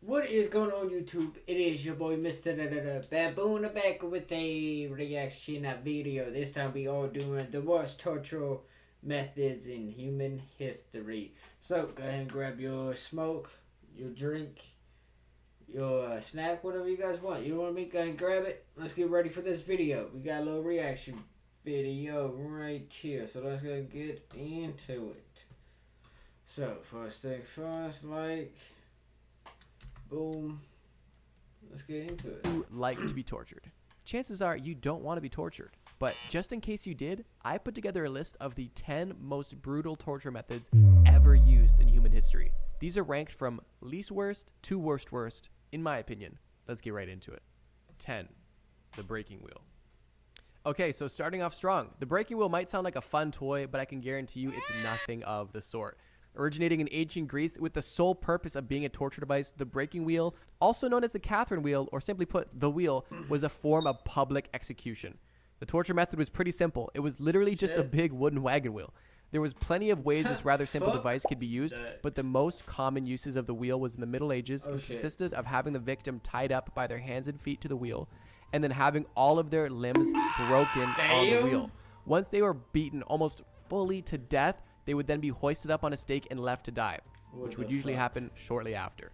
What is going on, YouTube? It is your boy MrBaboon back with a reaction video. This time we are doing the worst torture methods in human history. So go ahead and grab your smoke, your drink, your snack, whatever you guys want. You know what I mean? Go ahead and grab it. Let's get ready for this video. We got a little reaction video right here. So let's go get into it. So first thing first, boom. Let's get into it. You like to be tortured. Chances are you don't want to be tortured. But just in case you did, I put together a list of the 10 most brutal torture methods ever used in human history. These are ranked from least worst to worst, in my opinion. Let's get right into it. 10. The breaking wheel. Okay, so starting off strong. The breaking wheel might sound like a fun toy, but I can guarantee you it's nothing of the sort. Originating in ancient Greece with the sole purpose of being a torture device, the breaking wheel, also known as the Catherine wheel, or simply put, the wheel, was a form of public execution. The torture method was pretty simple. It was literally just a big wooden wagon wheel. There was plenty of ways this rather simple device could be used, but the most common uses of the wheel was in the Middle Ages. It consisted of having the victim tied up by their hands and feet to the wheel, and then having all of their limbs broken on the wheel. Once they were beaten almost fully to death, they would then be hoisted up on a stake and left to die, which would usually happen shortly after.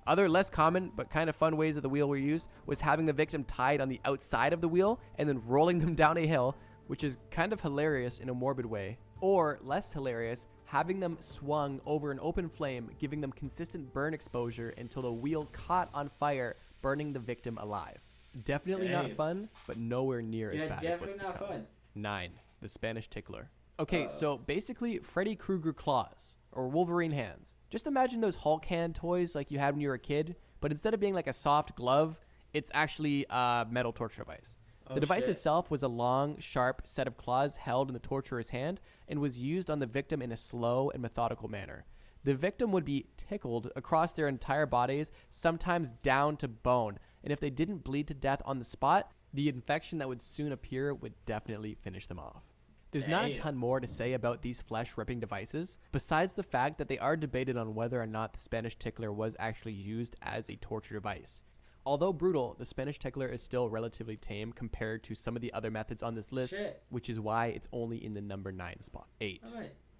Other less common but kind of fun ways that the wheel were used was having the victim tied on the outside of the wheel and then rolling them down a hill, which is kind of hilarious in a morbid way. Or, less hilarious, having them swung over an open flame, giving them consistent burn exposure until the wheel caught on fire, burning the victim alive. Definitely not fun, but nowhere near as bad as what's to come. 9. The Spanish tickler. Okay, so basically Freddy Krueger claws or Wolverine hands. Just imagine those Hulk hand toys like you had when you were a kid, but instead of being like a soft glove, it's actually a metal torture device. The device itself was a long, sharp set of claws held in the torturer's hand and was used on the victim in a slow and methodical manner. The victim would be tickled across their entire bodies, sometimes down to bone, and if they didn't bleed to death on the spot, the infection that would soon appear would definitely finish them off. There's not a ton more to say about these flesh-ripping devices, besides the fact that they are debated on whether or not the Spanish tickler was actually used as a torture device. Although brutal, the Spanish tickler is still relatively tame compared to some of the other methods on this list, which is why it's only in the number 9 spot. 8.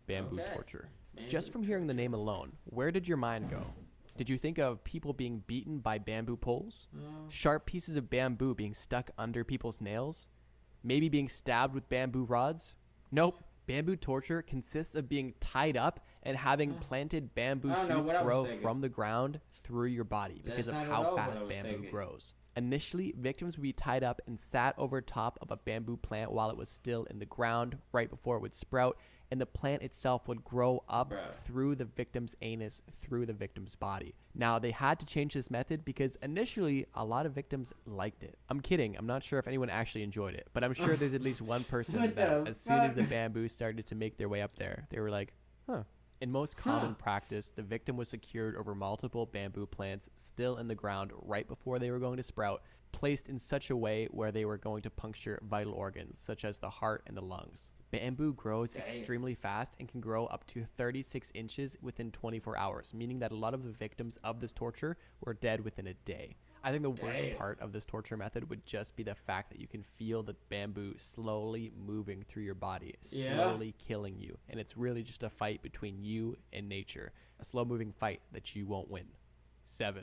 Bamboo torture. Just from hearing the name alone, where did your mind go? Did you think of people being beaten by bamboo poles? Sharp pieces of bamboo being stuck under people's nails? Maybe being stabbed with bamboo rods? Nope. Bamboo torture consists of being tied up and having planted bamboo shoots grow from the ground through your body because of how fast bamboo grows. Initially, victims would be tied up and sat over top of a bamboo plant while it was still in the ground right before it would sprout, and the plant itself would grow up through the victim's anus, through the victim's body. Now, they had to change this method because initially, a lot of victims liked it. I'm kidding. I'm not sure if anyone actually enjoyed it, but I'm sure there's at least one person that as soon as the bamboo started to make their way up there, they were like, huh. In most common practice, the victim was secured over multiple bamboo plants still in the ground right before they were going to sprout, placed in such a way where they were going to puncture vital organs, such as the heart and the lungs. Bamboo grows extremely fast and can grow up to 36 inches within 24 hours, meaning that a lot of the victims of this torture were dead within a day. I think the worst part of this torture method would just be the fact that you can feel the bamboo slowly moving through your body, slowly killing you. And it's really just a fight between you and nature, a slow-moving fight that you won't win. 7.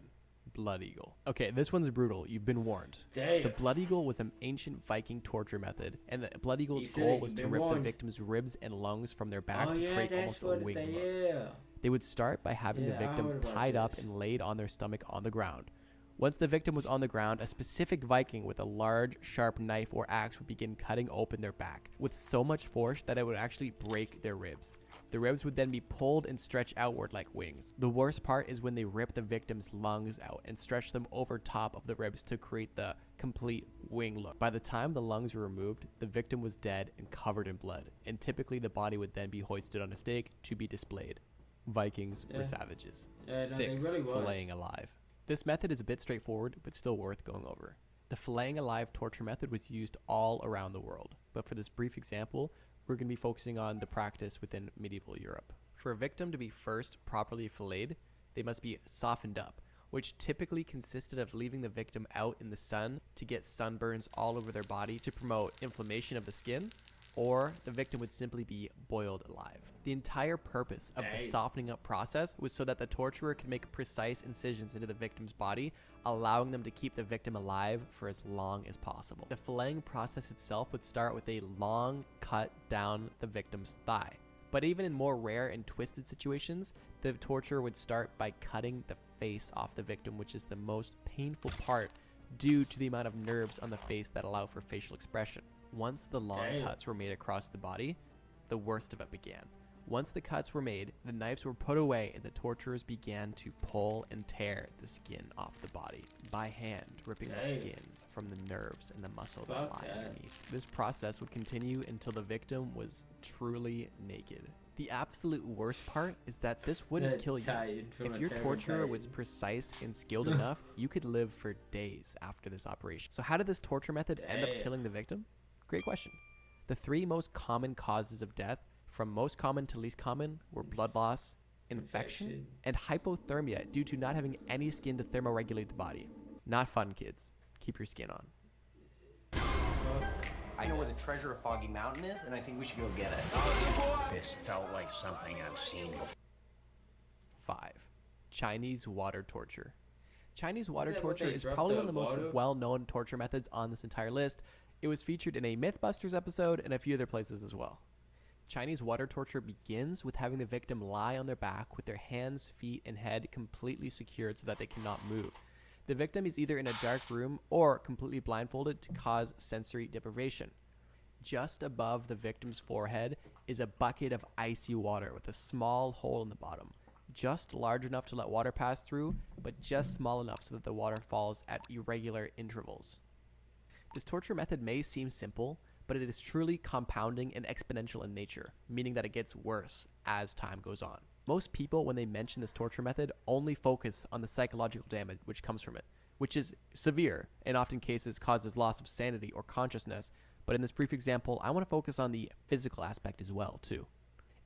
Blood eagle. Okay, this one's brutal. You've been warned. The blood eagle was an ancient Viking torture method, and the blood eagle's goal was to rip the victim's ribs and lungs from their back to create almost a wing look. They would start by having the victim tied up and laid on their stomach on the ground. Once the victim was on the ground, a specific Viking with a large, sharp knife or axe would begin cutting open their back with so much force that it would actually break their ribs. The ribs would then be pulled and stretched outward like wings. The worst part is when they rip the victim's lungs out and stretch them over top of the ribs to create the complete wing look. By the time the lungs were removed, the victim was dead and covered in blood, and typically the body would then be hoisted on a stake to be displayed. Vikings were savages. 6. Filleting alive. This method is a bit straightforward, but still worth going over. The filleting alive torture method was used all around the world, but for this brief example, we're going to be focusing on the practice within medieval Europe. For a victim to be first properly filleted, they must be softened up, which typically consisted of leaving the victim out in the sun to get sunburns all over their body to promote inflammation of the skin, or the victim would simply be boiled alive. The entire purpose of the softening up process was so that the torturer could make precise incisions into the victim's body, allowing them to keep the victim alive for as long as possible. The filleting process itself would start with a long cut down the victim's thigh. But even in more rare and twisted situations, the torturer would start by cutting the face off the victim, which is the most painful part due to the amount of nerves on the face that allow for facial expression. Once the long cuts were made across the body, the worst of it began. Once the cuts were made, the knives were put away and the torturers began to pull and tear the skin off the body by hand, ripping the skin from the nerves and the muscle that lie underneath. This process would continue until the victim was truly naked. The absolute worst part is that this wouldn't kill you. If your torturer was precise and skilled enough, you could live for days after this operation. So how did this torture method end up killing the victim? Great question. The three most common causes of death, from most common to least common, were blood loss, infection, and hypothermia due to not having any skin to thermoregulate the body. Not fun, kids. Keep your skin on. I know where the treasure of Foggy Mountain is, and I think we should go get it. This felt like something I've seen before. 5. Chinese water torture. Chinese water torture is probably one of the most well-known torture methods on this entire list. It was featured in a Mythbusters episode and a few other places as well. Chinese water torture begins with having the victim lie on their back with their hands, feet, and head completely secured so that they cannot move. The victim is either in a dark room or completely blindfolded to cause sensory deprivation. Just above the victim's forehead is a bucket of icy water with a small hole in the bottom, just large enough to let water pass through, but just small enough so that the water falls at irregular intervals. This torture method may seem simple, but it is truly compounding and exponential in nature, meaning that it gets worse as time goes on. Most people, when they mention this torture method, only focus on the psychological damage which comes from it, which is severe and often cases causes loss of sanity or consciousness. But in this brief example, I want to focus on the physical aspect as well, too.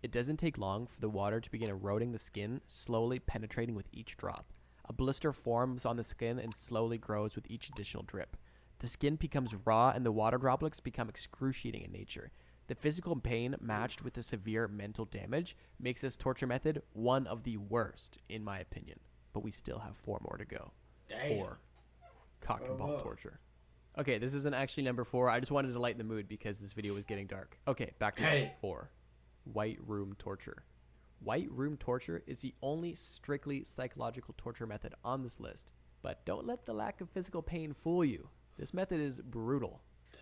It doesn't take long for the water to begin eroding the skin, slowly penetrating with each drop. A blister forms on the skin and slowly grows with each additional drip. The skin becomes raw and the water droplets become excruciating in nature. The physical pain matched with the severe mental damage makes this torture method one of the worst, in my opinion. But we still have 4 more to go. 4. Cock and ball torture. Okay, this isn't actually number 4. I just wanted to lighten the mood because this video was getting dark. Okay, back to number 4. White room torture. White room torture is the only strictly psychological torture method on this list. But don't let the lack of physical pain fool you. This method is brutal.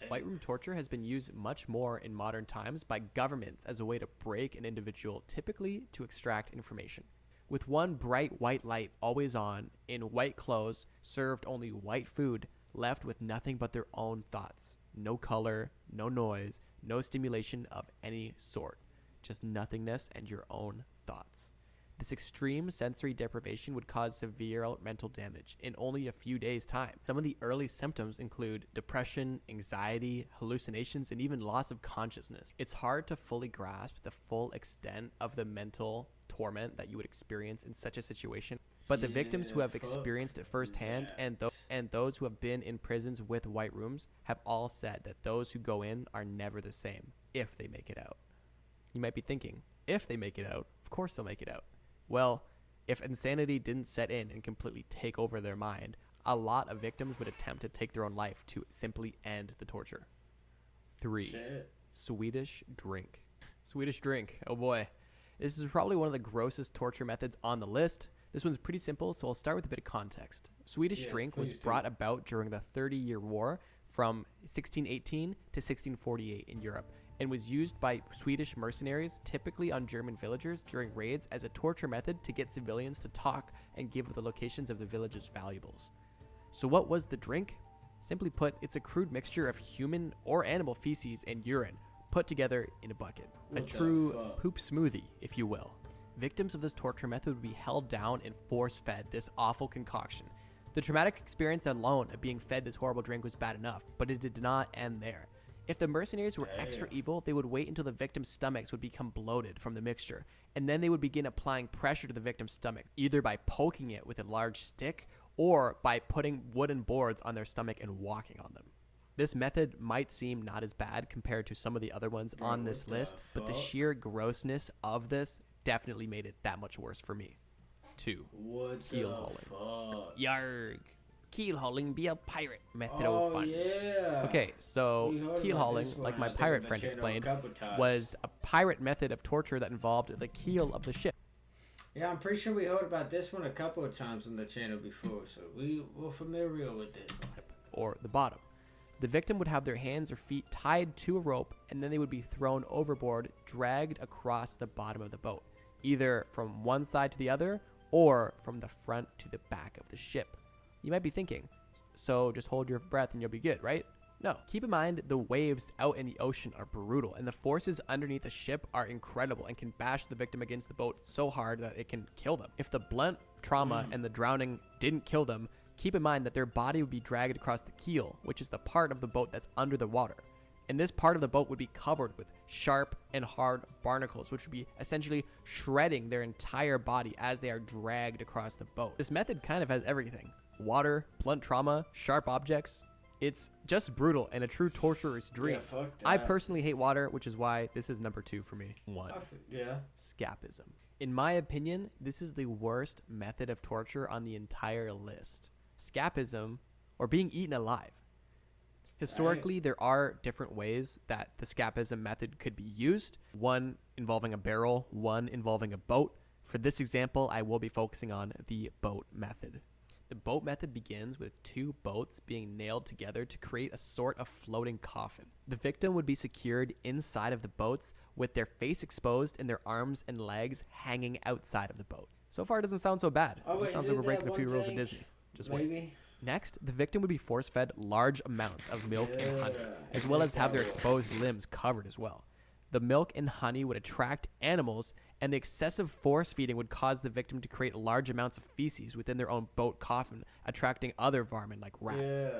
White room torture has been used much more in modern times by governments as a way to break an individual, typically to extract information. With one bright white light always on, in white clothes, served only white food, left with nothing but their own thoughts. No color, no noise, no stimulation of any sort. Just nothingness and your own thoughts. This extreme sensory deprivation would cause severe mental damage in only a few days' time. Some of the early symptoms include depression, anxiety, hallucinations, and even loss of consciousness. It's hard to fully grasp the full extent of the mental torment that you would experience in such a situation. But the victims who have experienced it firsthand and those who have been in prisons with white rooms have all said that those who go in are never the same if they make it out. You might be thinking, if they make it out, of course they'll make it out. Well, if insanity didn't set in and completely take over their mind, a lot of victims would attempt to take their own life to simply end the torture. 3. Swedish drink. Swedish drink. Oh boy. This is probably one of the grossest torture methods on the list. This one's pretty simple, so I'll start with a bit of context. Swedish drink was brought about during the 30-year War from 1618 to 1648 in Europe, and was used by Swedish mercenaries, typically on German villagers, during raids as a torture method to get civilians to talk and give the locations of the village's valuables. So what was the drink? Simply put, it's a crude mixture of human or animal feces and urine put together in a bucket. A true poop smoothie, if you will. Victims of this torture method would be held down and force-fed this awful concoction. The traumatic experience alone of being fed this horrible drink was bad enough, but it did not end there. If the mercenaries were extra evil, they would wait until the victim's stomachs would become bloated from the mixture, and then they would begin applying pressure to the victim's stomach, either by poking it with a large stick or by putting wooden boards on their stomach and walking on them. This method might seem not as bad compared to some of the other ones on this list, but the sheer grossness of this definitely made it that much worse for me. 2. Keel hauling. Yarg. Keel hauling be a pirate method of fun. Yeah. Okay, so keel hauling, like my pirate friend explained, was a pirate method of torture that involved the keel of the ship. Yeah, I'm pretty sure we heard about this one a couple of times on the channel before, so we're familiar with this one. Or the bottom. The victim would have their hands or feet tied to a rope, and then they would be thrown overboard, dragged across the bottom of the boat, either from one side to the other or from the front to the back of the ship. You might be thinking, so just hold your breath and you'll be good, right? No. Keep in mind, the waves out in the ocean are brutal, and the forces underneath the ship are incredible and can bash the victim against the boat so hard that it can kill them. If the blunt trauma and the drowning didn't kill them, keep in mind that their body would be dragged across the keel, which is the part of the boat that's under the water. And this part of the boat would be covered with sharp and hard barnacles, which would be essentially shredding their entire body as they are dragged across the boat. This method kind of has everything. Water, blunt trauma, sharp objects. It's just brutal and a true torturer's dream. Yeah, fuck that. I personally hate water, which is why this is number 2 for me. 1. Yeah. Scapism. In my opinion, this is the worst method of torture on the entire list. Scapism, or being eaten alive. Historically, there are different ways that the scapism method could be used. One involving a barrel, one involving a boat. For this example, I will be focusing on the boat method. The boat method begins with 2 boats being nailed together to create a sort of floating coffin. The victim would be secured inside of the boats with their face exposed and their arms and legs hanging outside of the boat. So far, it doesn't sound so bad. It sounds like we're breaking a few rules of Disney. Just wait. Next, the victim would be force-fed large amounts of milk and honey, as well as have their exposed limbs covered as well. The milk and honey would attract animals, and the excessive force feeding would cause the victim to create large amounts of feces within their own boat coffin, attracting other varmin like rats. Yeah.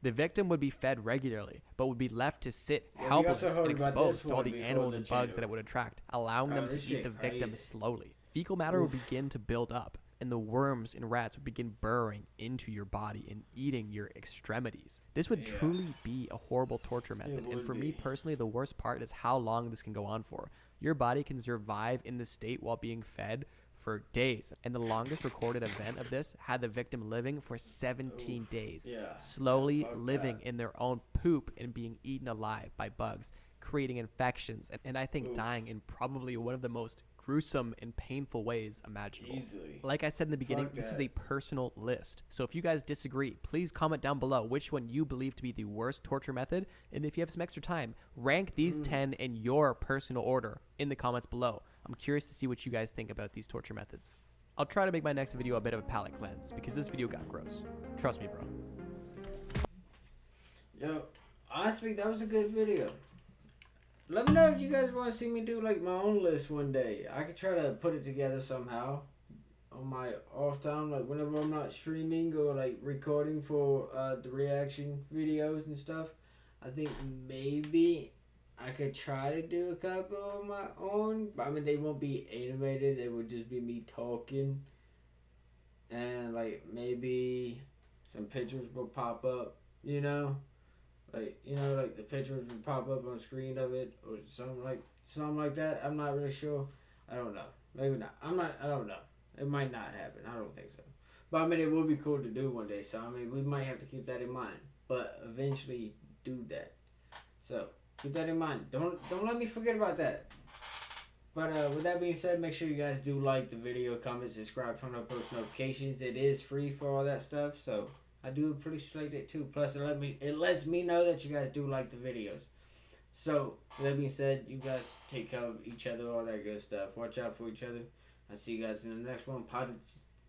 The victim would be fed regularly, but would be left to sit helpless and exposed to all the animals and bugs that it would attract, allowing them to eat the victim slowly. Fecal matter would begin to build up, and the worms and rats would begin burrowing into your body and eating your extremities. This would truly be a horrible torture method, and for me personally, the worst part is how long this can go on for. Your body can survive in this state while being fed for days, and the longest recorded event of this had the victim living for 17 days, slowly living in their own poop and being eaten alive by bugs, creating infections, and I think dying in probably one of the most gruesome and painful ways imaginable. Easily. Like I said in the beginning, this is a personal list. So if you guys disagree, please comment down below which one you believe to be the worst torture method. And if you have some extra time, rank these 10 in your personal order in the comments below. I'm curious to see what you guys think about these torture methods. I'll try to make my next video a bit of a palate cleanse because this video got gross. Trust me, bro. Yo, honestly, that was a good video. Let me know if you guys want to see me do like my own list one day. I could try to put it together somehow on my off time, like whenever I'm not streaming or like recording for the reaction videos and stuff. I think maybe I could try to do a couple of my own, but I mean they won't be animated. It would just be me talking, and like maybe some pictures will pop up, you know. Like, you know, like the pictures would pop up on screen of it or something like that. I'm not really sure. I don't know. Maybe not. I don't know. It might not happen. I don't think so. But I mean, it would be cool to do one day. So I mean, we might have to keep that in mind. But eventually do that. So keep that in mind. Don't let me forget about that. But with that being said, make sure you guys do like the video, comment, subscribe, turn on post notifications. It is free for all that stuff. So I do appreciate it too. Plus, it lets me know that you guys do like the videos. So, with that being said, you guys take care of each other, all that good stuff. Watch out for each other. I'll see you guys in the next one.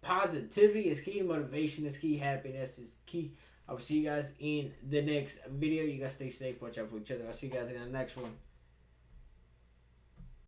Positivity is key. Motivation is key. Happiness is key. I will see you guys in the next video. You guys stay safe. Watch out for each other. I'll see you guys in the next one.